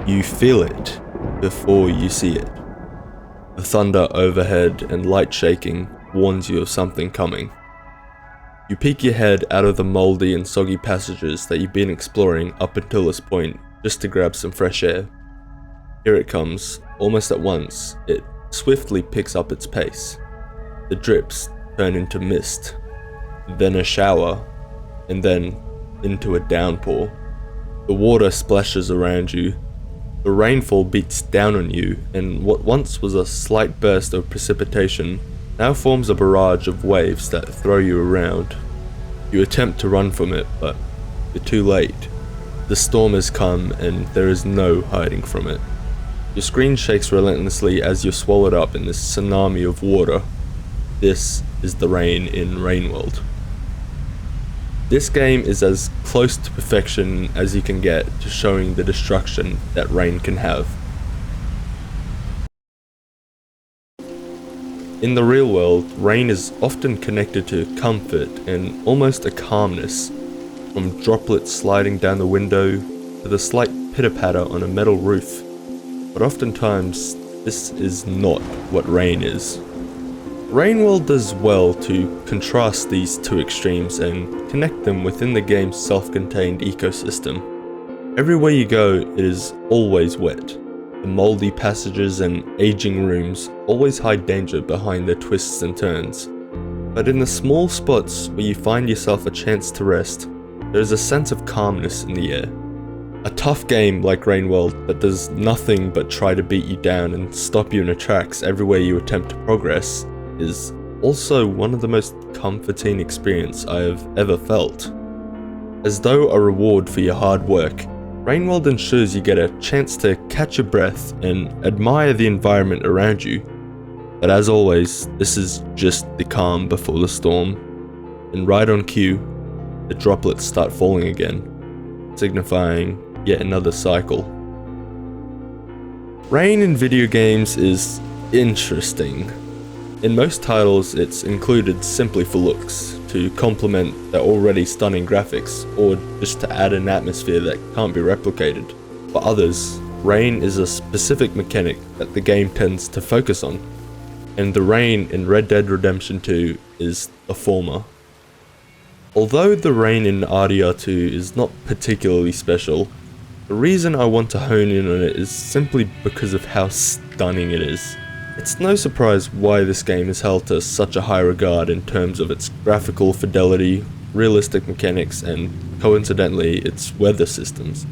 You feel it before you see it. The thunder overhead and light shaking warns you of something coming. You peek your head out of the mouldy and soggy passages that you've been exploring up until this point just to grab some fresh air. Here it comes, almost at once. It swiftly picks up its pace. The drips turn into mist, then a shower, and then into a downpour. The water splashes around you. The rainfall beats down on you, and what once was a slight burst of precipitation now forms a barrage of waves that throw you around. You attempt to run from it, but you're too late. The storm has come, and there is no hiding from it. Your screen shakes relentlessly as you're swallowed up in this tsunami of water. This is the rain in Rainworld. This game is as close to perfection as you can get to showing the destruction that rain can have. In the real world, rain is often connected to comfort and almost a calmness, from droplets sliding down the window to the slight pitter-patter on a metal roof. But oftentimes, this is not what rain is. Rainworld does well to contrast these two extremes and connect them within the game's self-contained ecosystem. Everywhere you go, it is always wet. The mouldy passages and aging rooms always hide danger behind their twists and turns. But in the small spots where you find yourself a chance to rest, there is a sense of calmness in the air. A tough game like Rainworld that does nothing but try to beat you down and stop you in your tracks everywhere you attempt to progress is also one of the most comforting experiences I have ever felt. As though a reward for your hard work, Rainworld ensures you get a chance to catch your breath and admire the environment around you. But as always, this is just the calm before the storm, and right on cue, the droplets start falling again, signifying yet another cycle. Rain in video games is interesting. In most titles, it's included simply for looks, to complement their already stunning graphics, or just to add an atmosphere that can't be replicated. For others, rain is a specific mechanic that the game tends to focus on, and the rain in Red Dead Redemption 2 is the former. Although the rain in RDR2 is not particularly special, the reason I want to hone in on it is simply because of how stunning it is. It's no surprise why this game is held to such a high regard in terms of its graphical fidelity, realistic mechanics, and coincidentally, its weather systems.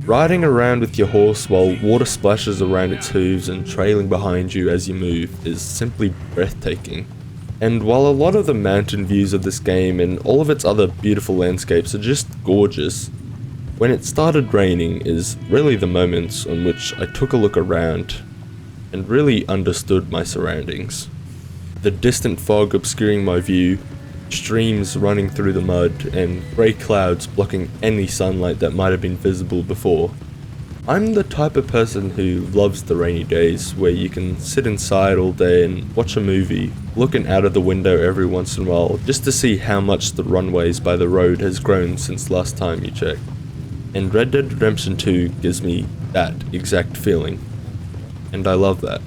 Riding around with your horse while water splashes around its hooves and trailing behind you as you move is simply breathtaking. And while a lot of the mountain views of this game and all of its other beautiful landscapes are just gorgeous, when it started raining is really the moments on which I took a look around and really understood my surroundings. The distant fog obscuring my view, streams running through the mud, and grey clouds blocking any sunlight that might have been visible before. I'm the type of person who loves the rainy days where you can sit inside all day and watch a movie, looking out of the window every once in a while just to see how much the runways by the road has grown since last time you checked. And Red Dead Redemption 2 gives me that exact feeling. And I love that.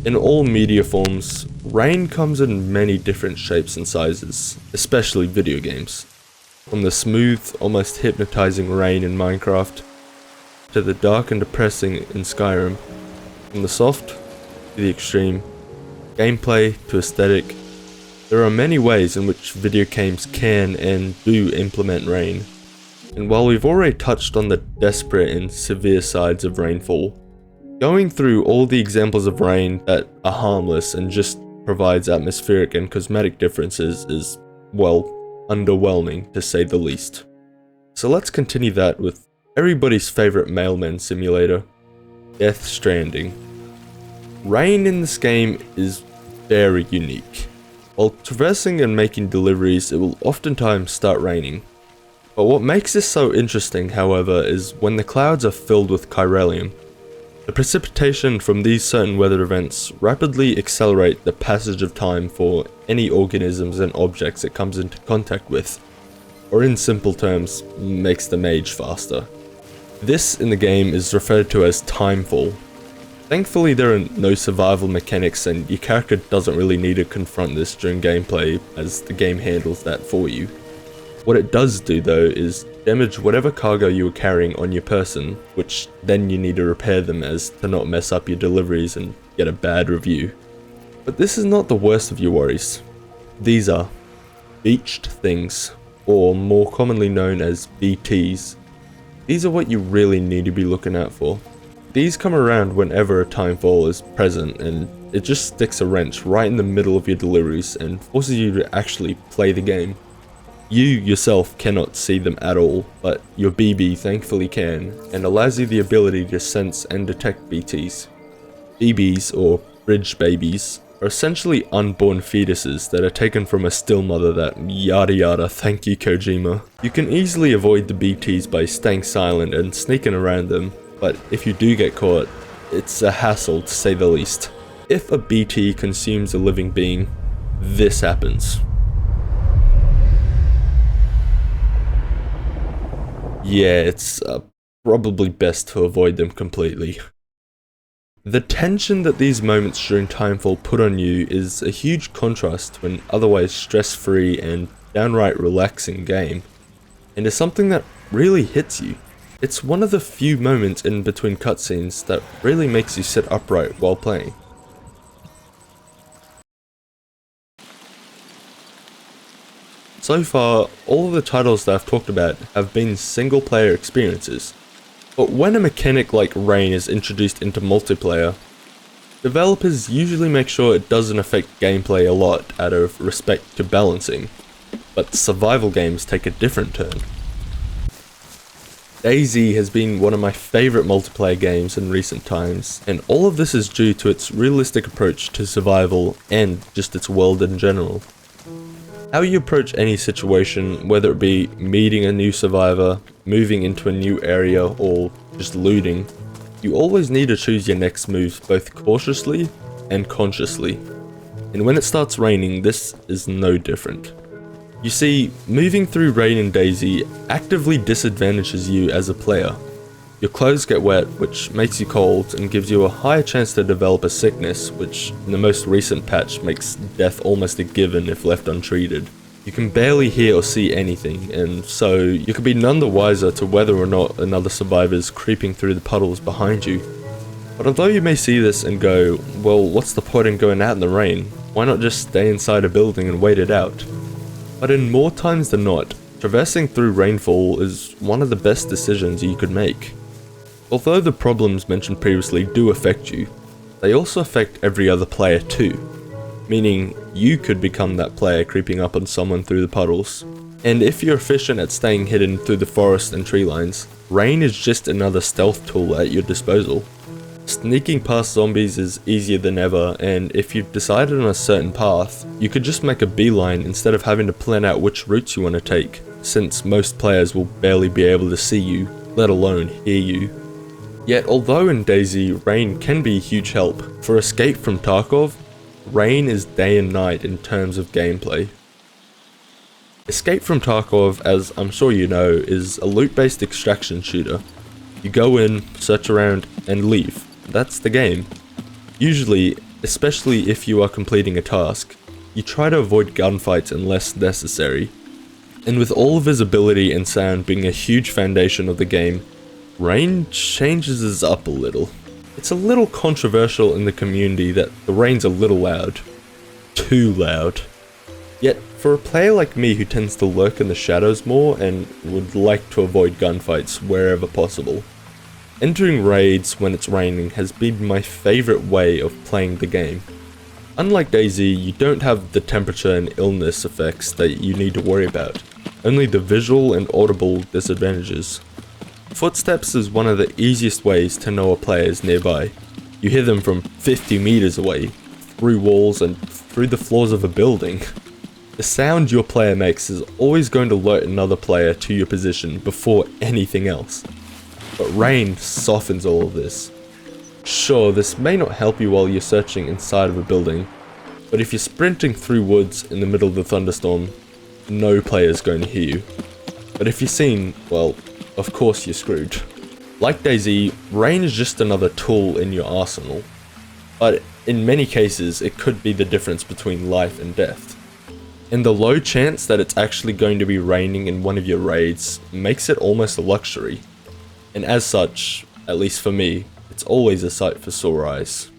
In all media forms, rain comes in many different shapes and sizes, especially video games. From the smooth, almost hypnotizing rain in Minecraft, to the dark and depressing in Skyrim. From the soft to the extreme, gameplay to aesthetic, there are many ways in which video games can and do implement rain. And while we've already touched on the desperate and severe sides of rainfall, going through all the examples of rain that are harmless and just provides atmospheric and cosmetic differences is, well, underwhelming to say the least. So let's continue that with everybody's favorite mailman simulator, Death Stranding. Rain in this game is very unique. While traversing and making deliveries, it will oftentimes start raining. But what makes this so interesting, however, is when the clouds are filled with chiralium. The precipitation from these certain weather events rapidly accelerate the passage of time for any organisms and objects it comes into contact with, or in simple terms, makes them age faster. This in the game is referred to as timefall. Thankfully there are no survival mechanics and your character doesn't really need to confront this during gameplay as the game handles that for you. What it does do though is damage whatever cargo you were carrying on your person, which then you need to repair them as to not mess up your deliveries and get a bad review. But this is not the worst of your worries. These are beached things, or more commonly known as BTs. These are what you really need to be looking out for. These come around whenever a timefall is present and it just sticks a wrench right in the middle of your deliveries and forces you to actually play the game. You yourself cannot see them at all, but your BB thankfully can and allows you the ability to sense and detect BTs. BBs, or bridge babies, are essentially unborn fetuses that are taken from a still mother that yada yada, thank you Kojima. You can easily avoid the BTs by staying silent and sneaking around them, but if you do get caught, it's a hassle to say the least. If a BT consumes a living being, this happens. Yeah, it's probably best to avoid them completely. The tension that these moments during timefall put on you is a huge contrast to an otherwise stress-free and downright relaxing game, and is something that really hits you. It's one of the few moments in between cutscenes that really makes you sit upright while playing. So far, all of the titles that I've talked about have been single player experiences. But when a mechanic like rain is introduced into multiplayer, developers usually make sure it doesn't affect gameplay a lot out of respect to balancing, but survival games take a different turn. DayZ has been one of my favourite multiplayer games in recent times, and all of this is due to its realistic approach to survival and just its world in general. How you approach any situation, whether it be meeting a new survivor, moving into a new area, or just looting, you always need to choose your next moves both cautiously and consciously. And when it starts raining, this is no different. You see, moving through rain in DayZ actively disadvantages you as a player. Your clothes get wet, which makes you cold and gives you a higher chance to develop a sickness, which in the most recent patch makes death almost a given if left untreated. You can barely hear or see anything, and so you can be none the wiser to whether or not another survivor is creeping through the puddles behind you. But although you may see this and go, well, what's the point in going out in the rain? Why not just stay inside a building and wait it out? But in more times than not, traversing through rainfall is one of the best decisions you could make. Although the problems mentioned previously do affect you, they also affect every other player too, meaning you could become that player creeping up on someone through the puddles. And if you're efficient at staying hidden through the forest and tree lines, rain is just another stealth tool at your disposal. Sneaking past zombies is easier than ever, and if you've decided on a certain path, you could just make a beeline instead of having to plan out which routes you want to take, since most players will barely be able to see you, let alone hear you. Yet although in DayZ rain can be a huge help, for Escape from Tarkov, rain is day and night in terms of gameplay. Escape from Tarkov, as I'm sure you know, is a loot-based extraction shooter. You go in, search around, and leave. That's the game. Usually, especially if you are completing a task, you try to avoid gunfights unless necessary. And with all visibility and sound being a huge foundation of the game, rain changes us up a little. It's a little controversial in the community that the rain's a little loud. Too loud. Yet, for a player like me who tends to lurk in the shadows more and would like to avoid gunfights wherever possible, entering raids when it's raining has been my favourite way of playing the game. Unlike DayZ, you don't have the temperature and illness effects that you need to worry about, only the visual and audible disadvantages. Footsteps is one of the easiest ways to know a player is nearby. You hear them from 50 meters away, through walls and through the floors of a building. The sound your player makes is always going to alert another player to your position before anything else. But rain softens all of this. Sure, this may not help you while you're searching inside of a building, but if you're sprinting through woods in the middle of the thunderstorm, no player's going to hear you. But if you're seen, well, of course you're screwed. Like DayZ, rain is just another tool in your arsenal, but in many cases it could be the difference between life and death. And the low chance that it's actually going to be raining in one of your raids makes it almost a luxury. And as such, at least for me, it's always a sight for sore eyes.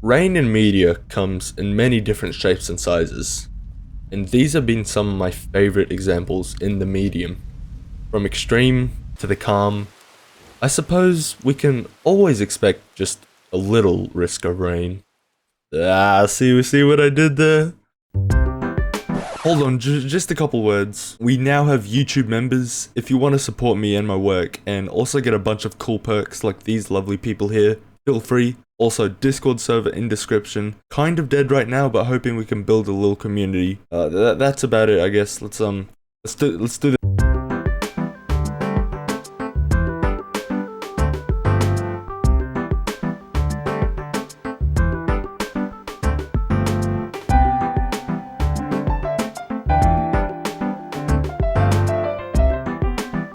Rain in media comes in many different shapes and sizes, and these have been some of my favorite examples in the medium. From extreme to the calm, I suppose we can always expect just a little risk of rain. See what I did there? Hold on, just a couple words. We now have YouTube members. If you want to support me and my work, and also get a bunch of cool perks like these lovely people here, feel free. Also, Discord server in description. Kind of dead right now, but hoping we can build a little community. That's about it, I guess. Let's do this.